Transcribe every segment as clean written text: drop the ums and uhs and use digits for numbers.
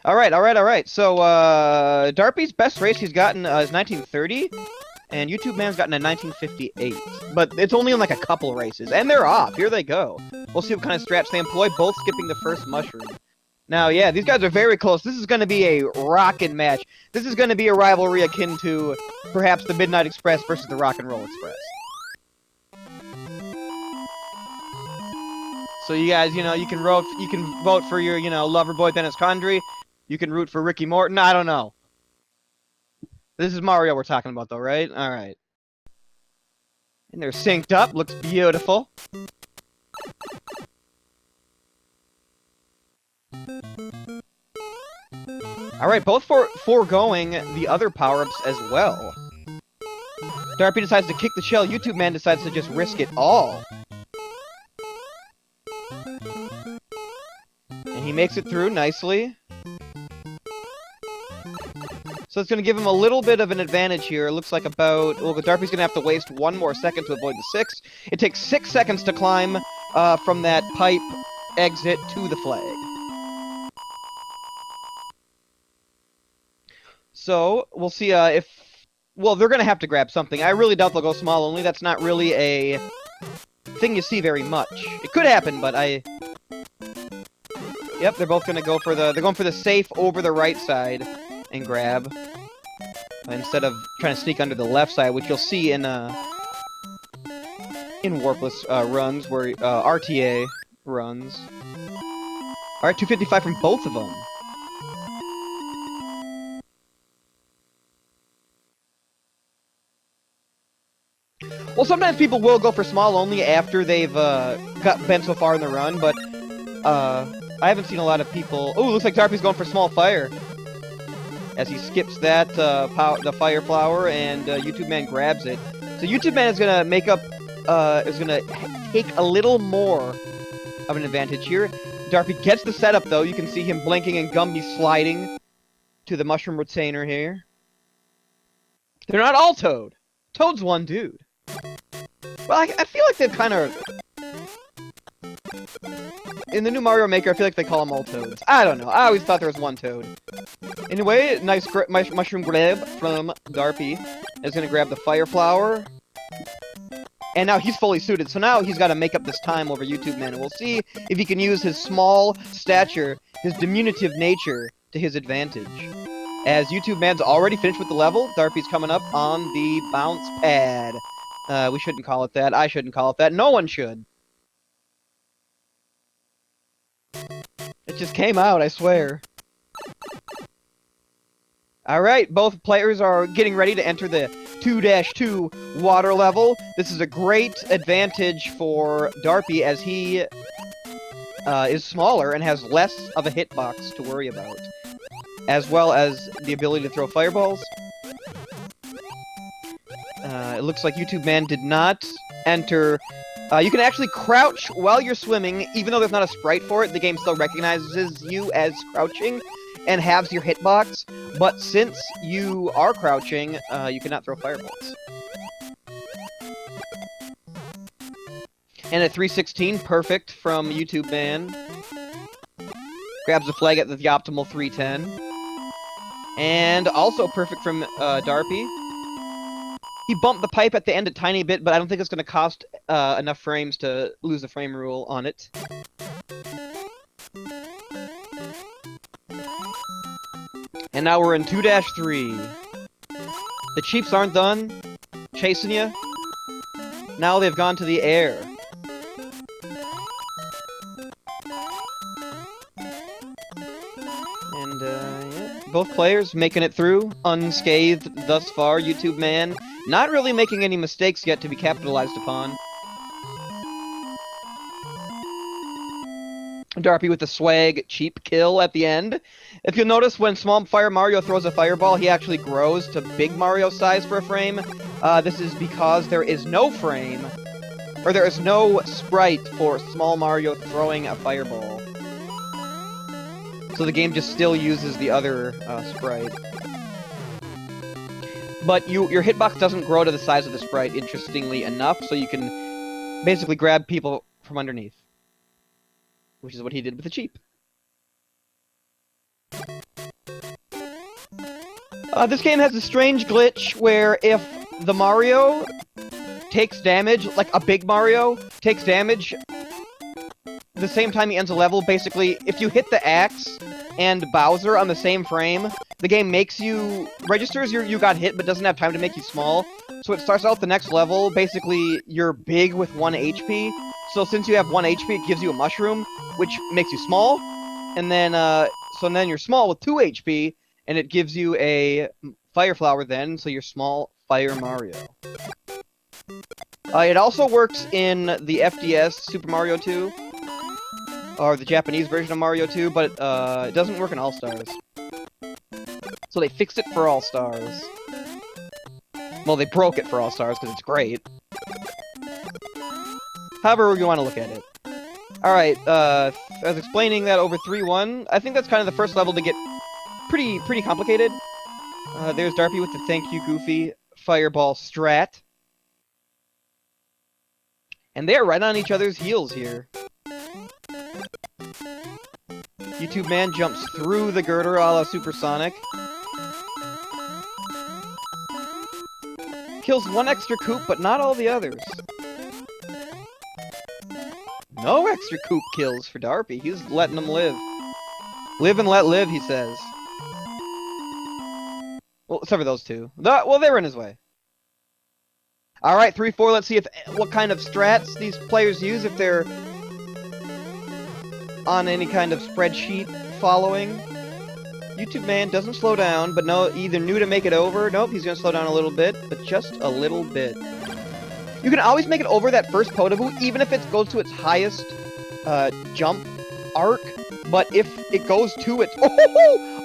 Alright. So, Darpey's best race he's gotten is 1930, and YouTube Man's gotten a 1958. But it's only in like a couple races, and they're off. Here they go. We'll see what kind of strats they employ, both skipping the first mushroom. Now, yeah, these guys are very close. This is going to be a rockin' match. This is going to be a rivalry akin to perhaps the Midnight Express versus the Rock and Roll Express. So you guys, you can vote for your, lover boy Dennis Condrey. You can root for Ricky Morton. I don't know. This is Mario we're talking about, though, right? All right. And they're synced up. Looks beautiful. Alright, both foregoing the other power-ups as well. Darpey decides to kick the shell. YouTube Man decides to just risk it all. And he makes it through nicely. So it's going to give him a little bit of an advantage here. It looks like about... Well, Darpey's going to have to waste 1 more second to avoid the 6. It takes 6 seconds to climb from that pipe exit to the flag. So, we'll see if... Well, they're going to have to grab something. I really doubt they'll go small only. That's not really a thing you see very much. It could happen, but I... Yep, they're both going to go for the... They're going for the safe over the right side and grab. Instead of trying to sneak under the left side, which you'll see in Warpless runs, where RTA runs. Alright, 255 from both of them. Well, sometimes people will go for small only after they've been so far in the run, but I haven't seen a lot of people... Oh, looks like Darpey's going for small fire. As he skips that, the fire flower, and YouTube Man grabs it. So YouTube Man is going to make up... is going to take a little more of an advantage here. Darpey gets the setup, though. You can see him blinking and Gumby sliding to the mushroom retainer here. They're not all Toad. Toad's one dude. Well, I feel like they've kind of... In the new Mario Maker, I feel like they call them all Toads. I don't know. I always thought there was one Toad. Anyway, nice mushroom grab from Darpey. Is going to grab the fire flower. And now he's fully suited, so now he's got to make up this time over YouTube Man. And we'll see if he can use his small stature, his diminutive nature, to his advantage. As YouTube Man's already finished with the level, Darpey's coming up on the bounce pad. We shouldn't call it that. I shouldn't call it that. No one should. It just came out, I swear. Alright, both players are getting ready to enter the 2-2 water level. This is a great advantage for Darpey as he is smaller and has less of a hitbox to worry about. As well as the ability to throw fireballs. It looks like YouTube Man did not enter... you can actually crouch while you're swimming, even though there's not a sprite for it. The game still recognizes you as crouching and halves your hitbox. But since you are crouching, you cannot throw fireballs. And at 316, perfect from YouTube Man. Grabs the flag at the optimal 310. And also perfect from Darpey. He bumped the pipe at the end a tiny bit, but I don't think it's going to cost enough frames to lose the frame rule on it. And now we're in 2-3. The Chiefs aren't done chasing you. Now they've gone to the air. And, yeah, both players making it through unscathed thus far. YouTube Man not really making any mistakes yet to be capitalized upon. Darpey with the swag cheap kill at the end. If you'll notice, when Small Fire Mario throws a fireball, he actually grows to Big Mario size for a frame. This is because there is no frame, or there is no sprite for Small Mario throwing a fireball. So the game just still uses the other sprite. But your hitbox doesn't grow to the size of the sprite, interestingly enough, so you can basically grab people from underneath. Which is what he did with the Cheap. This game has a strange glitch where if the Mario takes damage, like a big Mario takes damage the same time he ends a level, basically, if you hit the axe and Bowser on the same frame, the game registers you got hit but doesn't have time to make you small. So it starts out the next level, basically, you're big with 1 HP. So since you have 1 HP, it gives you a mushroom, which makes you small. And then, so then you're small with 2 HP, and it gives you a fire flower then, so you're small Fire Mario. It also works in the FDS Super Mario 2, or the Japanese version of Mario 2, but it doesn't work in All-Stars. So they fixed it for All-Stars. Well, they broke it for All-Stars, because it's great. However you want to look at it. Alright, I was explaining that over 3-1. I think that's kind of the first level to get pretty complicated. There's Darpey with the Thank You Goofy Fireball strat. And they're right on each other's heels here. YouTube Man jumps through the girder a la Supersonic. Kills 1 extra Coop, but not all the others. No extra Coop kills for Darpey. He's letting them live. Live and let live, he says. Well, except for those two. Well, they were in his way. Alright, 3-4, let's see what kind of strats these players use, if they're on any kind of spreadsheet following. YouTube Man doesn't slow down, but no, either knew to make it over. Nope, he's gonna slow down a little bit, but just a little bit. You can always make it over that first Potaboo, even if it goes to its highest jump arc. But if it goes to its...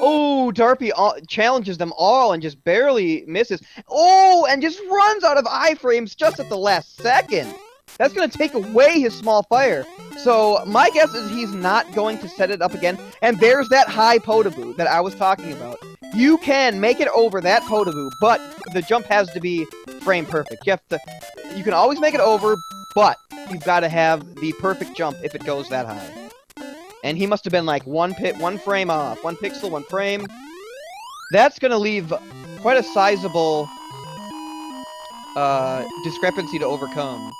Oh, Darpey challenges them all and just barely misses. Oh, and just runs out of iframes just at the last second. That's going to take away his small fire. So my guess is he's not going to set it up again. And there's that high Potaboo that I was talking about. You can make it over that Potaboo, but the jump has to be frame perfect. You can always make it over, but you've got to have the perfect jump if it goes that high. And he must have been like one frame off. 1 pixel, 1 frame. That's going to leave quite a sizable discrepancy to overcome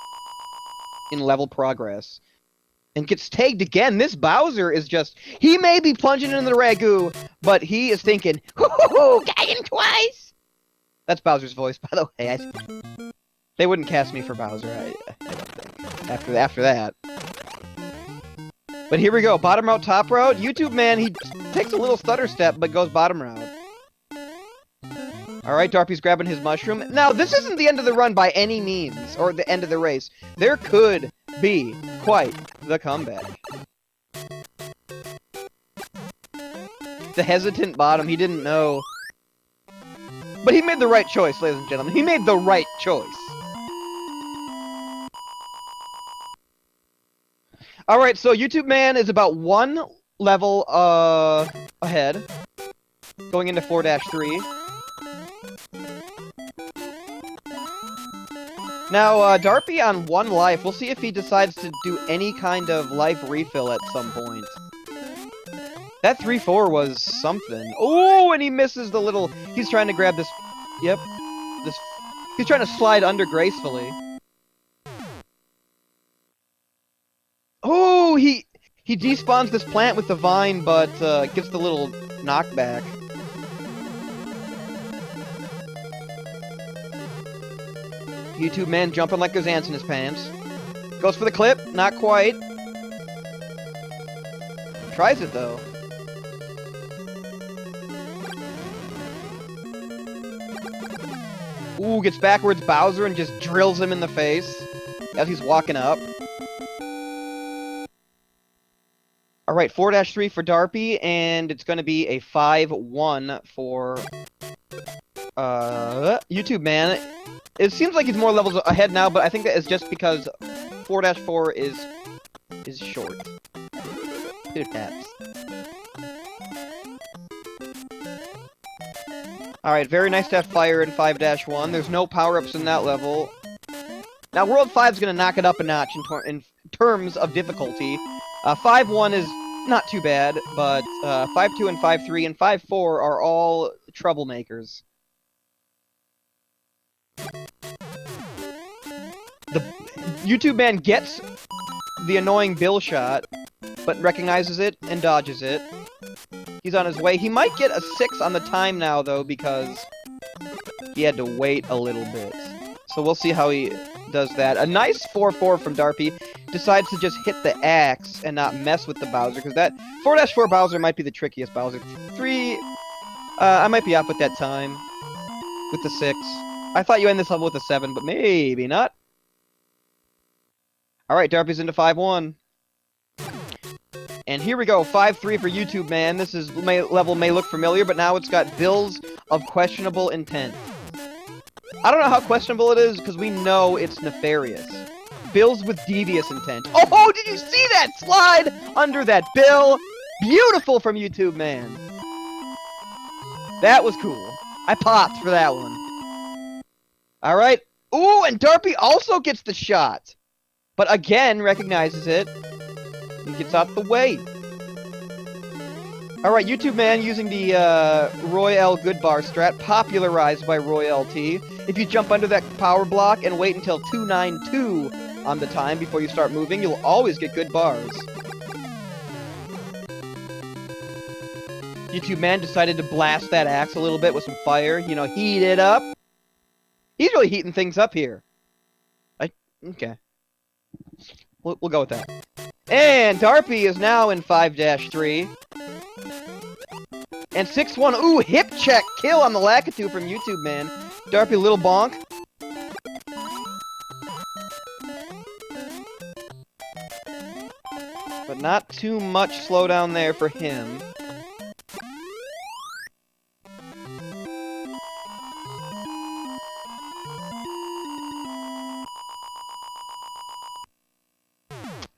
in level progress. And gets tagged again. This Bowser is just... He may be plunging into the ragu, but he is thinking, hoo-hoo-hoo, got him twice! That's Bowser's voice, by the way. They wouldn't cast me for Bowser, I don't think. After that. But here we go, bottom route, top route. YouTube Man, he takes a little stutter step, but goes bottom route. Alright, Darpey's grabbing his mushroom. Now, this isn't the end of the run by any means, or the end of the race. There could be quite the comeback. The hesitant bottom, he didn't know. But he made the right choice, ladies and gentlemen. He made the right choice. Alright, so YouTube Man is about 1 level ahead. Going into 4-3. Now, Darpey on 1 life. We'll see if he decides to do any kind of life refill at some point. That 3-4 was something. Oh, and he misses the little... He's trying to grab this... Yep. He's trying to slide under gracefully. Oh, he despawns this plant with the vine, but gets the little knockback. YouTube Man jumping like there's ants in his pants. Goes for the clip, not quite. Tries it though. Ooh, gets backwards Bowser and just drills him in the face as he's walking up. Alright, 4-3 for Darpey, and it's going to be a 5-1 for YouTube Man. It seems like he's more levels ahead now, but I think that is just because 4-4 is short. Two taps. Alright, very nice to have fire in 5-1. There's no power-ups in that level. Now, World 5 is going to knock it up a notch in terms of difficulty. 5-1 is not too bad, but 5-2 and 5-3 and 5-4 are all troublemakers. The YouTube man gets the annoying Bill shot, but recognizes it and dodges it. He's on his way. He might get a 6 on the time now, though, because he had to wait a little bit. So we'll see how he does that. A nice 4-4 from Darpey. Decides to just hit the axe and not mess with the Bowser, because that 4-4 Bowser might be the trickiest Bowser. 3, I might be up with that time. With the 6. I thought you end this level with a 7, but maybe not. Alright, Darpey's into 5-1. And here we go, 5-3 for YouTube Man. This level may look familiar, but now it's got bills of questionable intent. I don't know how questionable it is, because we know it's nefarious. Bills with devious intent. Oh, did you see that slide under that bill? Beautiful from YouTube Man. That was cool. I popped for that one. Alright. Ooh, and Darpey also gets the shot. But again, recognizes it. And gets out the way. Alright, YouTube Man using the Royale Good Bar strat, popularized by Royale T. If you jump under that power block and wait until 292 on the time before you start moving, you'll always get good bars. YouTube Man decided to blast that axe a little bit with some fire. You know, heat it up. He's really heating things up here. Okay. We'll go with that. And Darpey is now in 5-3. And 6-1. Ooh, hip check kill on the Lakitu from YouTube Man. Darpey, little bonk. But not too much slowdown there for him.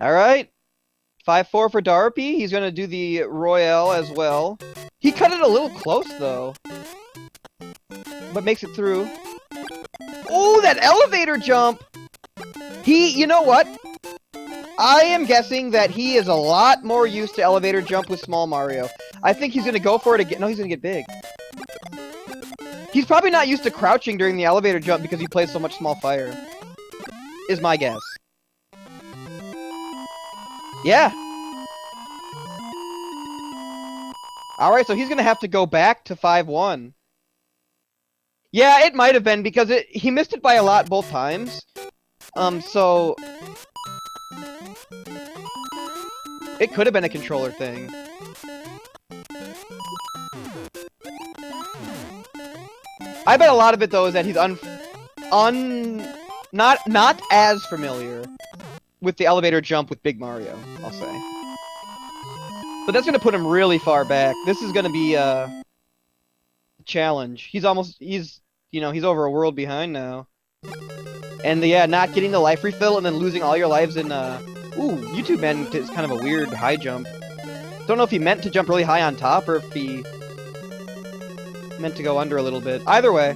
Alright. 5-4 for Darpey. He's going to do the Royale as well. He cut it a little close, though. But makes it through. Oh, that elevator jump! You know what? I am guessing that he is a lot more used to elevator jump with Small Mario. I think he's going to go for it again. No, he's going to get big. He's probably not used to crouching during the elevator jump because he plays so much Small Fire. Is my guess. Yeah. Alright, so he's going to have to go back to 5-1. Yeah, it might have been because he missed it by a lot both times. So... it could have been a controller thing. I bet a lot of it, though, is that he's not as familiar with the elevator jump with Big Mario, I'll say. But that's going to put him really far back. This is going to be a challenge. He's over a world behind now. And yeah, not getting the life refill and then losing all your lives in, ooh, YouTube Man is kind of a weird high jump. Don't know if he meant to jump really high on top or if he meant to go under a little bit. Either way.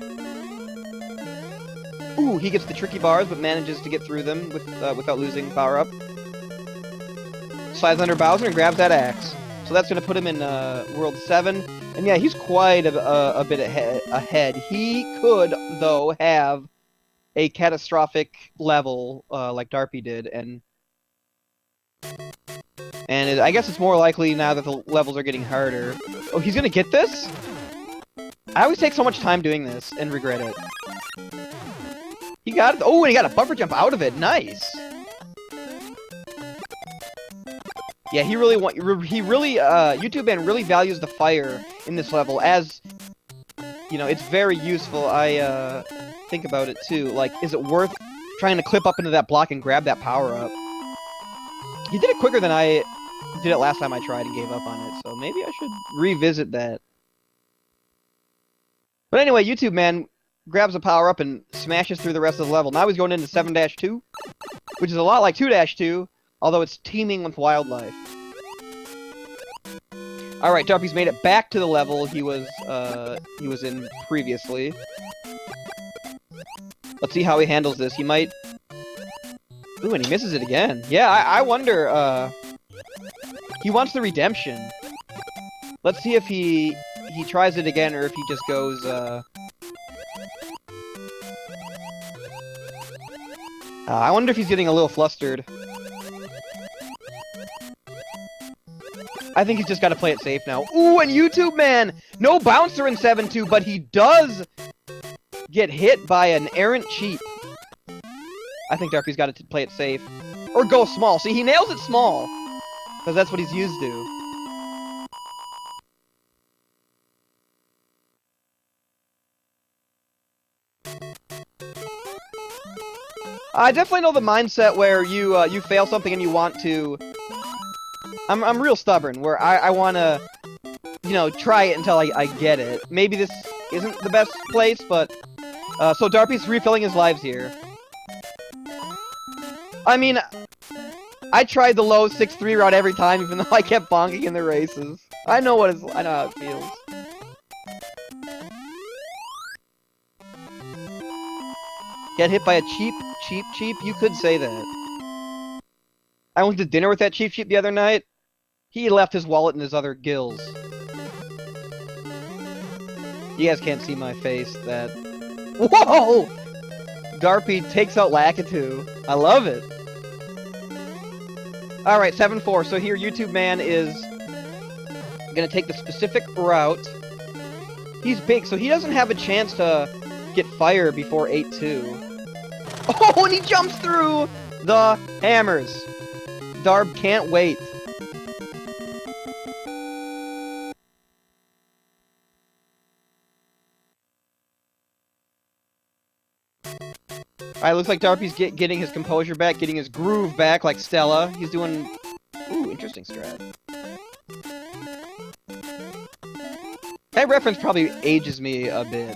Ooh, he gets the tricky bars, but manages to get through them without losing power-up. Slides under Bowser and grabs that axe. So that's going to put him in World 7. And yeah, he's quite a bit ahead. He could, though, have a catastrophic level like Darpey did, and I guess it's more likely now that the levels are getting harder. Oh, he's going to get this? I always take so much time doing this and regret it. He got it. Oh, and he got a bumper jump out of it. Nice. Yeah, YouTube Man really values the fire in this level, as, you know, it's very useful. I think about it too. Like, is it worth trying to clip up into that block and grab that power up? He did it quicker than I did it last time I tried and gave up on it, so maybe I should revisit that. But anyway, YouTube Man grabs a power up and smashes through the rest of the level. Now he's going into 7-2, which is a lot like 2-2, although it's teeming with wildlife. Alright, Darpey's made it back to the level he was in previously. Let's see how he handles this. He might... Ooh, and he misses it again. Yeah, I wonder, He wants the redemption. Let's see if he tries it again or if he just goes, I wonder if he's getting a little flustered. I think he's just got to play it safe now. Ooh, and YouTube Man! No bouncer in 7-2, but he does get hit by an errant cheap. I think Darpey's got to play it safe. Or go small. See, he nails it small. Because that's what he's used to. I definitely know the mindset where you fail something and you want to... I'm real stubborn, where I want to, you know, try it until I get it. Maybe this isn't the best place, but... so Darpey's refilling his lives here. I mean, I tried the low 6-3 route every time, even though I kept bonking in the races. I know how it feels. Get hit by a cheap? You could say that. I went to dinner with that cheap the other night. He left his wallet in his other gills. You guys can't see my face. That... Whoa! Darpey takes out Lakitu. I love it. Alright, 7-4. So here YouTube Man is gonna take the specific route. He's big, so he doesn't have a chance to get fire before 8-2. Oh, and he jumps through the hammers. Darb can't wait. Alright, looks like Darpey's getting his composure back, getting his groove back like Stella. He's doing... Ooh, interesting strat. That reference probably ages me a bit.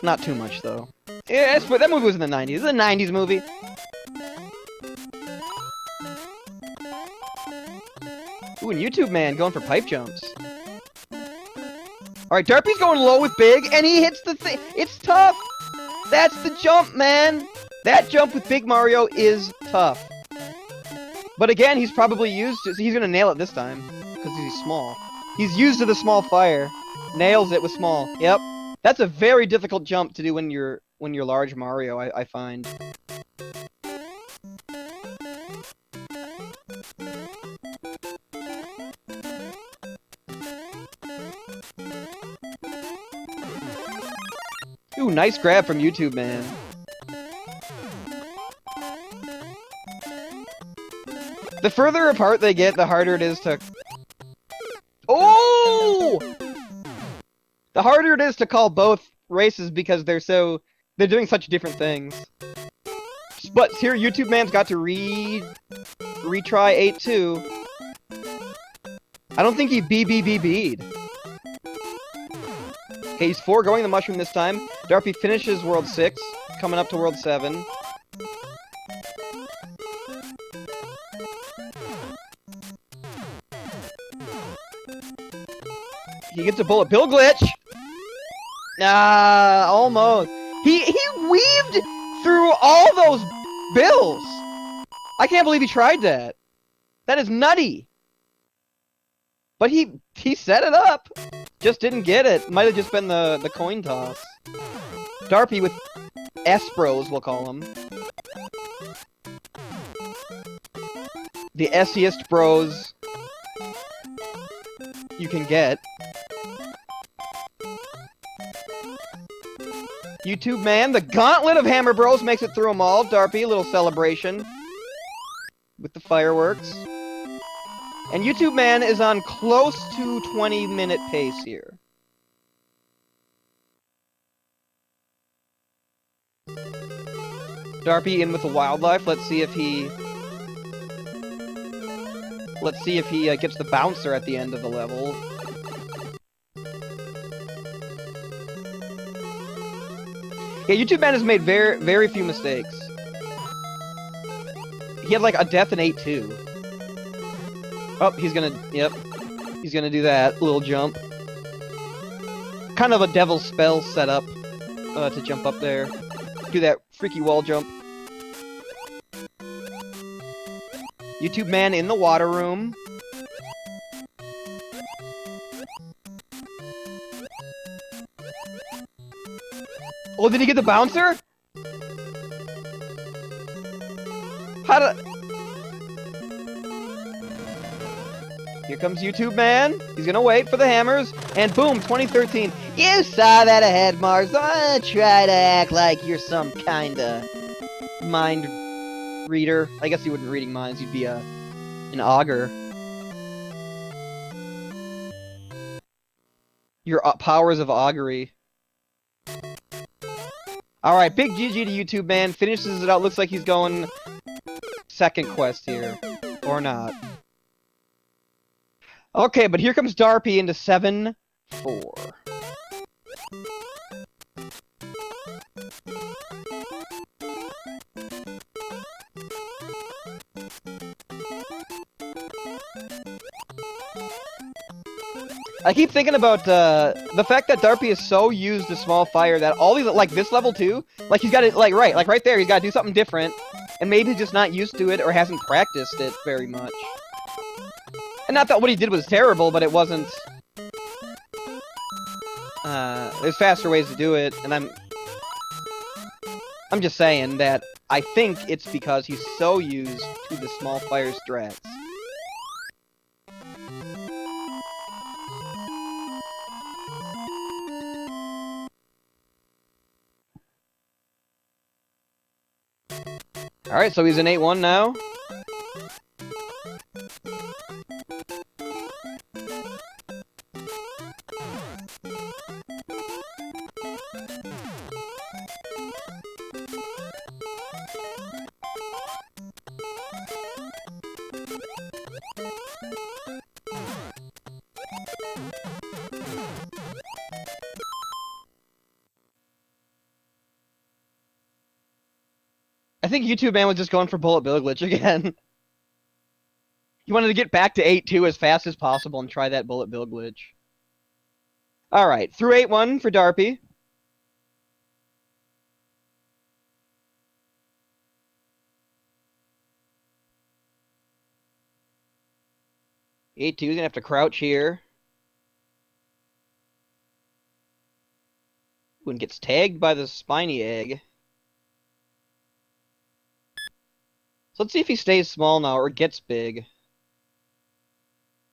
Not too much, though. Yeah, that movie was in the 90s. It's a 90s movie. Ooh, and YouTube Man going for pipe jumps. Alright, Darpey's going low with big, and he hits the thing. It's tough! That's the jump, man! That jump with Big Mario is tough. But again, he's probably used to... So he's gonna nail it this time. Because he's small. He's used to the small fire. Nails it with small. Yep. That's a very difficult jump to do when you're large Mario, I find. Ooh, nice grab from YouTube Man. The further apart they get, the harder it is to... Oh! The harder it is to call both races because they're doing such different things. But here, YouTube Man's got to retry 8-2. I don't think he BB'd. Okay, he's foregoing the mushroom this time. Darpey finishes World 6, coming up to World 7. He gets a bullet bill glitch! Nah, almost. He weaved through all those bills! I can't believe he tried that. That is nutty! But he set it up! Just didn't get it. Might have just been the coin toss. Darpey with S-Bros, we'll call him. The S-iest bros you can get. YouTube Man, the gauntlet of Hammer Bros makes it through them all. Darpey, a little celebration with the fireworks. And YouTube Man is on close to 20-minute pace here. Darpey in with the wildlife. Let's see if he gets the bouncer at the end of the level. Yeah, YouTube Man has made very few mistakes. He had like a death in 8-2. Oh, he's gonna do that little jump. Kind of a devil's spell setup to jump up there. Do that freaky wall jump. YouTube man in the water room. Oh, did he get the bouncer? How did... Here comes YouTube man. He's gonna wait for the hammers. And boom, 2013. You saw that ahead, Mars. Don't try to act like you're some kind of mind reader. I guess you wouldn't be reading minds. You'd be an augur. Your powers of augury. Alright, big GG to YouTube man. Finishes it out. Looks like he's going second quest here. Or not. Okay, but here comes Darpey into 7-4. I keep thinking about the fact that Darpey is so used to small fire that all these, like this level too, like he's got it, like right there, he's got to do something different, and maybe he's just not used to it or hasn't practiced it very much. And not that what he did was terrible, but it wasn't. There's faster ways to do it, and I'm just saying that I think it's because he's so used to the small fire strats. Alright, so he's an 8-1 now. I think YouTube man was just going for bullet bill glitch again. He wanted to get back to 8-2 as fast as possible and try that bullet bill glitch. Alright, through 8-1 for Darpey. He's gonna have to crouch here. Ooh, and gets tagged by the spiny egg. So let's see if he stays small now or gets big.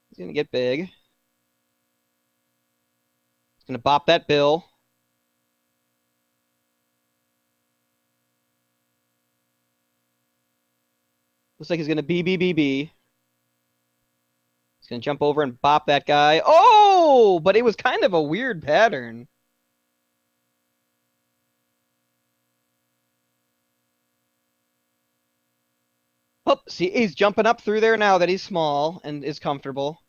He's gonna get big. He's gonna bop that bill. Looks like he's gonna BBBB. He's gonna jump over and bop that guy. Oh! But it was kind of a weird pattern. Oh, see, he's jumping up through there now that he's small and is comfortable.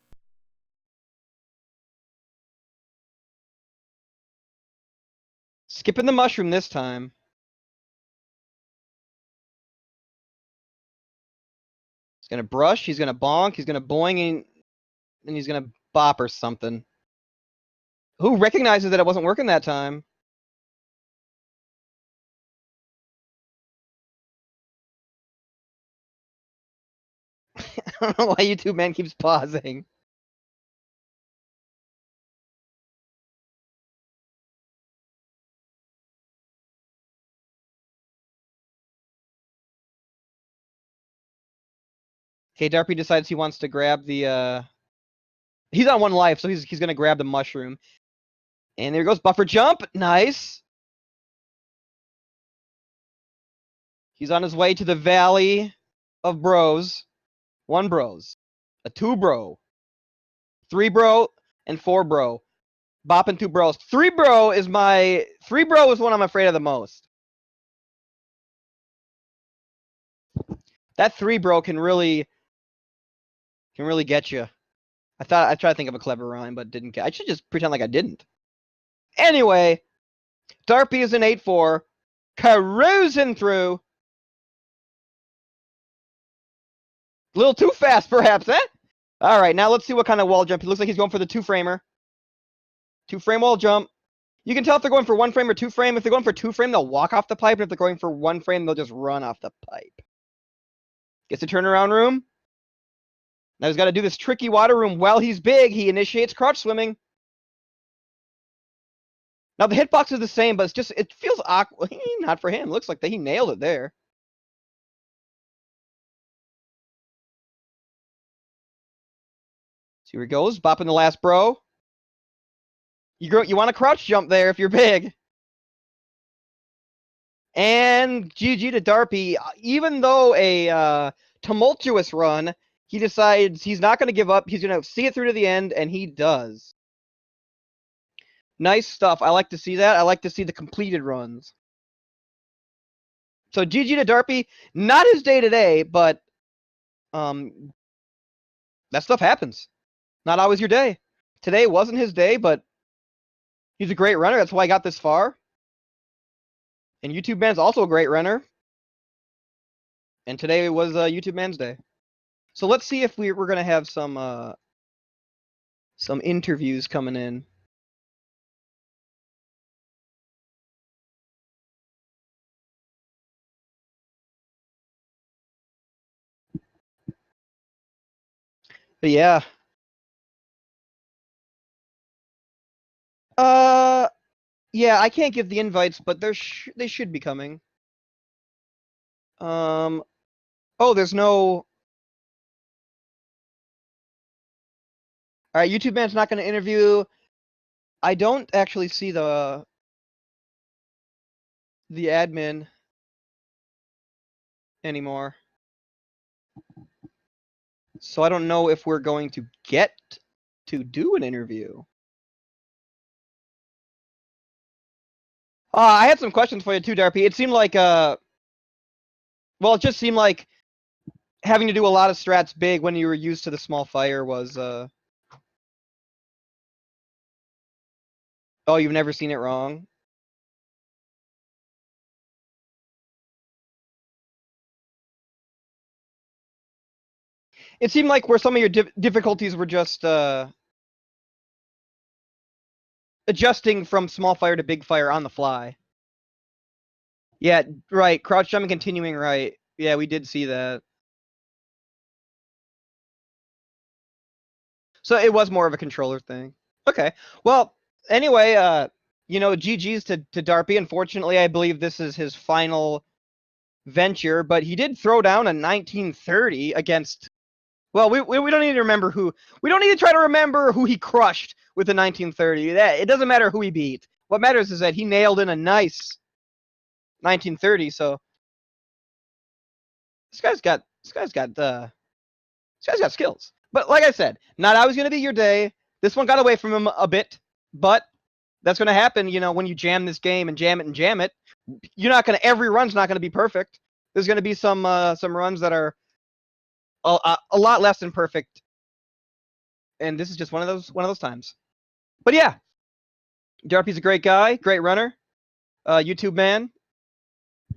Skipping the mushroom this time. He's gonna brush, he's gonna bonk, he's gonna boing, and he's gonna bop or something. Who recognizes that it wasn't working that time? I don't know why YouTube man keeps pausing. Okay, Darpey decides he wants to grab the, He's on 1 life, so he's gonna grab the mushroom. And there goes buffer jump. Nice. He's on his way to the Valley of Bros. 1 bros. A 2 bro. 3 bro. And 4 bro. Bopping 2 bros. 3 bro is my... 3 bro is one I'm afraid of the most. That 3 bro can really get you. I tried to think of a clever rhyme, but didn't get. I should just pretend like I didn't. Anyway, Darpey is an 8-4, cruising through. A little too fast, perhaps, eh? All right, now let's see what kind of wall jump. It looks like he's going for the 2-framer. 2-frame wall jump. You can tell if they're going for 1 frame or 2 frame. If they're going for 2 frame, they'll walk off the pipe. And if they're going for 1 frame, they'll just run off the pipe. Gets a turnaround room. Now he's got to do this tricky water room while he's big. He initiates crouch swimming. Now the hitbox is the same, but it feels awkward. Not for him. Looks like he nailed it there. So here he goes, bopping the last bro. You want to crouch jump there if you're big. And GG to Darpey. Even though a tumultuous run, he decides he's not going to give up. He's going to see it through to the end, and he does. Nice stuff. I like to see that. I like to see the completed runs. So GG to Darpey. Not his day today, but that stuff happens. Not always your day. Today wasn't his day, but he's a great runner. That's why I got this far. And YouTube Man's also a great runner. And today was YouTube Man's day. So let's see if we're going to have some interviews coming in. But yeah. Yeah, I can't give the invites, but they should be coming. Oh, there's no... Alright, YouTube Man's not going to interview. I don't actually see the admin anymore. So I don't know if we're going to get to do an interview. I had some questions for you too, Darpey. It seemed like, well, it just seemed like having to do a lot of strats big when you were used to the small fire was, Oh, you've never seen it wrong? It seemed like where some of your difficulties were just, adjusting from small fire to big fire on the fly. Yeah, right. Crouch jump and continuing right. Yeah, we did see that. So it was more of a controller thing. Okay. Well, anyway, GG's to Darpey. Unfortunately, I believe this is his final venture, but he did throw down a 1930 against... Well, we don't need to remember who... We don't need to try to remember who he crushed with the 1930. It doesn't matter who he beat. What matters is that he nailed in a nice 1930, so... This guy's got skills. But like I said, not always going to be your day. This one got away from him a bit, but that's going to happen, when you jam this game and jam it. You're not going to... Every run's not going to be perfect. There's going to be some runs that are a lot less than perfect. And this is just one of those times. But yeah, Darpey's a great guy, great runner. YouTube man,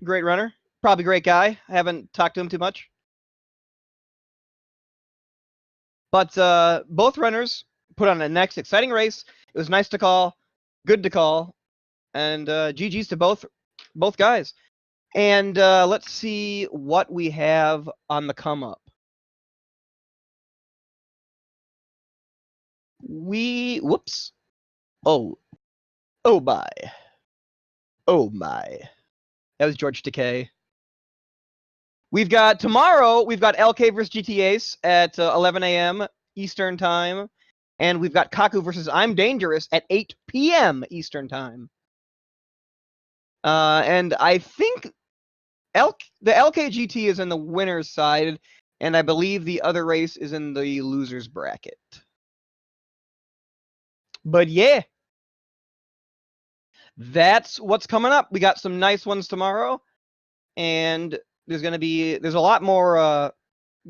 great runner. Probably great guy. I haven't talked to him too much. But both runners put on a next exciting race. It was nice to call, good to call, and GG's to both guys. And let's see what we have on the come up. Whoops. Oh my. Oh my. That was George Takei. Tomorrow, we've got LK versus GT Ace at 11 a.m. Eastern Time. And we've got Kaku versus I'm Dangerous at 8 p.m. Eastern Time. And I think the LKGT is in the winner's side, and I believe the other race is in the loser's bracket. But yeah, that's what's coming up. We got some nice ones tomorrow, and there's a lot more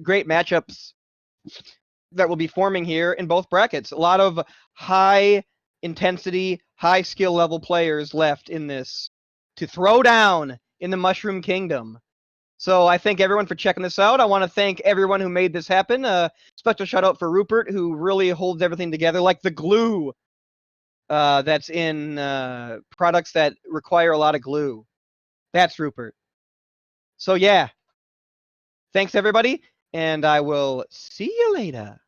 great matchups that will be forming here in both brackets. A lot of high intensity, high skill level players left in this to throw down in the Mushroom Kingdom. So I thank everyone for checking this out. I want to thank everyone who made this happen. Special shout out for Rupert, who really holds everything together like the glue that's in products that require a lot of glue. That's Rupert. So yeah, thanks everybody. And I will see you later.